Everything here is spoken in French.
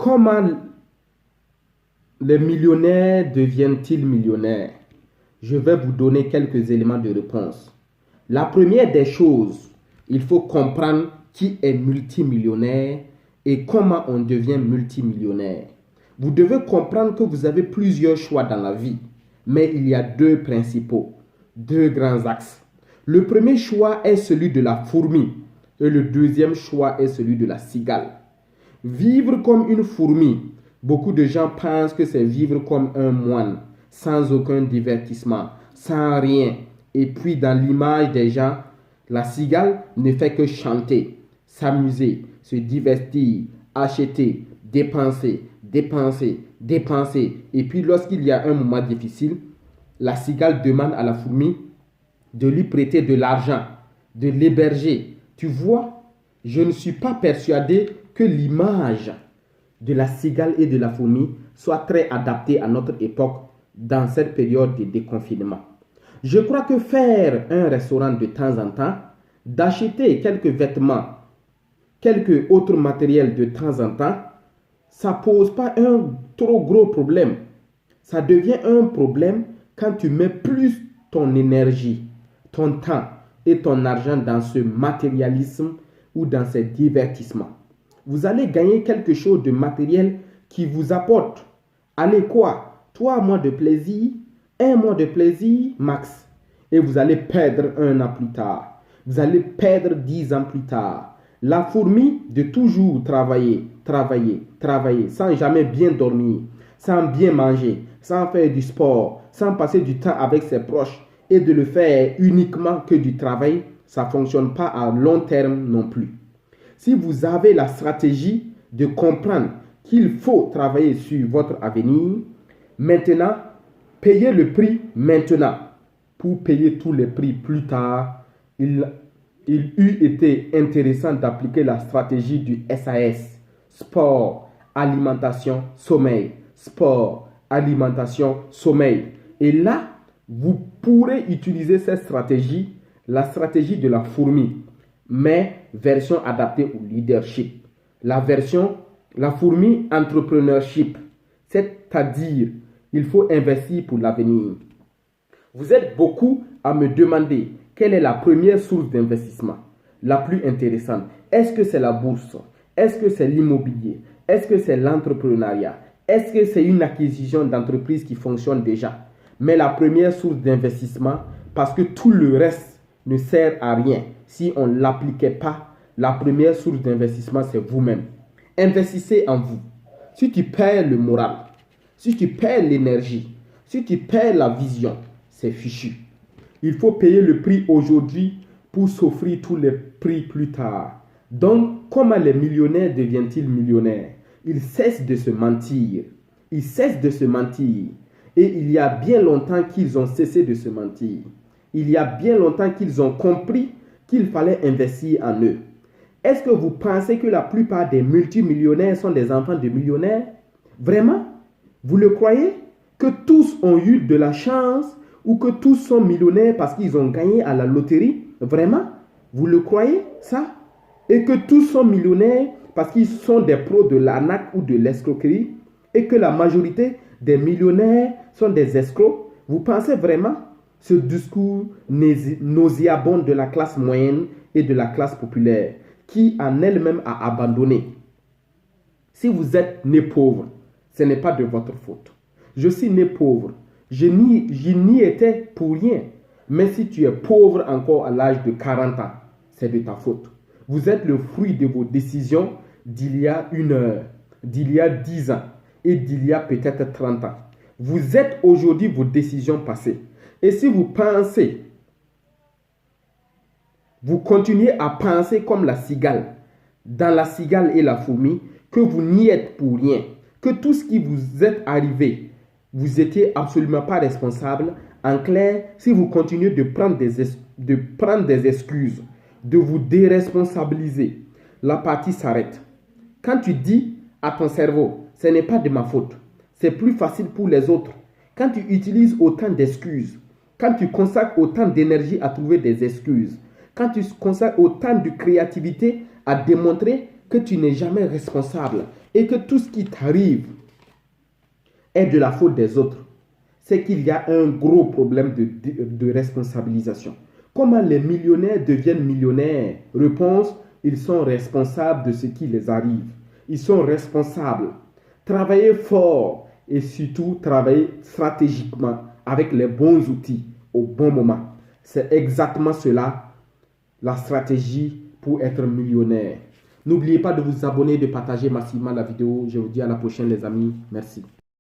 Comment les millionnaires deviennent-ils millionnaires? Je vais vous donner quelques éléments de réponse. La première des choses, il faut comprendre qui est multimillionnaire et comment on devient multimillionnaire. Vous devez comprendre que vous avez plusieurs choix dans la vie, mais il y a deux principaux, deux grands axes. Le premier choix est celui de la fourmi et le deuxième choix est celui de la cigale. Vivre comme une fourmi, beaucoup de gens pensent que c'est vivre comme un moine, sans aucun divertissement, sans rien. Et puis dans l'image des gens, la cigale ne fait que chanter, s'amuser, se divertir, acheter, dépenser, dépenser, dépenser. Et puis lorsqu'il y a un moment difficile, la cigale demande à la fourmi de lui prêter de l'argent, de l'héberger. Tu vois, je ne suis pas persuadé que l'image de la cigale et de la fourmi soit très adaptée à notre époque dans cette période de déconfinement. Je crois que faire un restaurant de temps en temps, d'acheter quelques vêtements, quelques autres matériels de temps en temps, ça ne pose pas un trop gros problème. Ça devient un problème quand tu mets plus ton énergie, ton temps et ton argent dans ce matérialisme ou dans ces divertissements. Vous allez gagner quelque chose de matériel qui vous apporte. Allez quoi? 3 mois de plaisir, 1 mois de plaisir max. Et vous allez perdre 1 an plus tard. Vous allez perdre 10 ans plus tard. La fourmi de toujours travailler, travailler, travailler, sans jamais bien dormir, sans bien manger, sans faire du sport, sans passer du temps avec ses proches et de le faire uniquement que du travail, ça ne fonctionne pas à long terme non plus. Si vous avez la stratégie de comprendre qu'il faut travailler sur votre avenir, maintenant, payez le prix maintenant pour payer tous les prix plus tard. Il eût été intéressant d'appliquer la stratégie du SAS, sport, alimentation, sommeil, sport, alimentation, sommeil. Et là, vous pourrez utiliser cette stratégie, la stratégie de la fourmi, mais version adaptée au leadership. La fourmi entrepreneurship, c'est-à-dire il faut investir pour l'avenir. Vous êtes beaucoup à me demander quelle est la première source d'investissement, la plus intéressante. Est-ce que c'est la bourse? Est-ce que c'est l'immobilier? Est-ce que c'est l'entrepreneuriat? Est-ce que c'est une acquisition d'entreprise qui fonctionne déjà? Mais la première source d'investissement, parce que tout le reste ne sert à rien si on ne l'appliquait pas, la première source d'investissement, c'est vous-même. Investissez en vous. Si tu perds le moral, si tu perds l'énergie, si tu perds la vision, c'est fichu. Il faut payer le prix aujourd'hui pour s'offrir tous les prix plus tard. Donc, comment les millionnaires deviennent-ils millionnaires? Ils cessent de se mentir. Ils cessent de se mentir. Et il y a bien longtemps qu'ils ont cessé de se mentir. Il y a bien longtemps qu'ils ont compris qu'il fallait investir en eux. Est-ce que vous pensez que la plupart des multimillionnaires sont des enfants de millionnaires? Vraiment? Vous le croyez? Que tous ont eu de la chance ou que tous sont millionnaires parce qu'ils ont gagné à la loterie? Vraiment? Vous le croyez ça? Et que tous sont millionnaires parce qu'ils sont des pros de l'arnaque ou de l'escroquerie? Et que la majorité des millionnaires sont des escrocs? Vous pensez vraiment ce discours nauséabond de la classe moyenne et de la classe populaire qui en elle-même a abandonné? Si vous êtes né pauvre, ce n'est pas de votre faute. Je suis né pauvre. Je n'y étais pour rien. Mais si tu es pauvre encore à l'âge de 40 ans, c'est de ta faute. Vous êtes le fruit de vos décisions d'il y a 1 heure, d'il y a 10 ans et d'il y a peut-être 30 ans. Vous êtes aujourd'hui vos décisions passées. Et si vous pensez, vous continuez à penser comme la cigale, dans la cigale et la fourmi, que vous n'y êtes pour rien, que tout ce qui vous est arrivé, vous n'étiez absolument pas responsable. En clair, si vous continuez de prendre des excuses, de vous déresponsabiliser, la partie s'arrête. Quand tu dis à ton cerveau, ce n'est pas de ma faute, c'est plus facile pour les autres. Quand tu utilises autant d'excuses, quand tu consacres autant d'énergie à trouver des excuses, quand tu consacres autant de créativité à démontrer que tu n'es jamais responsable, et que tout ce qui t'arrive est de la faute des autres, c'est qu'il y a un gros problème de responsabilisation. Comment les millionnaires deviennent millionnaires? Réponse, ils sont responsables de ce qui les arrive. Ils sont responsables. Travaillez fort et surtout travaillez stratégiquement avec les bons outils au bon moment. C'est exactement cela, la stratégie pour être millionnaire. N'oubliez pas de vous abonner, de partager massivement la vidéo. Je vous dis à la prochaine les amis. Merci.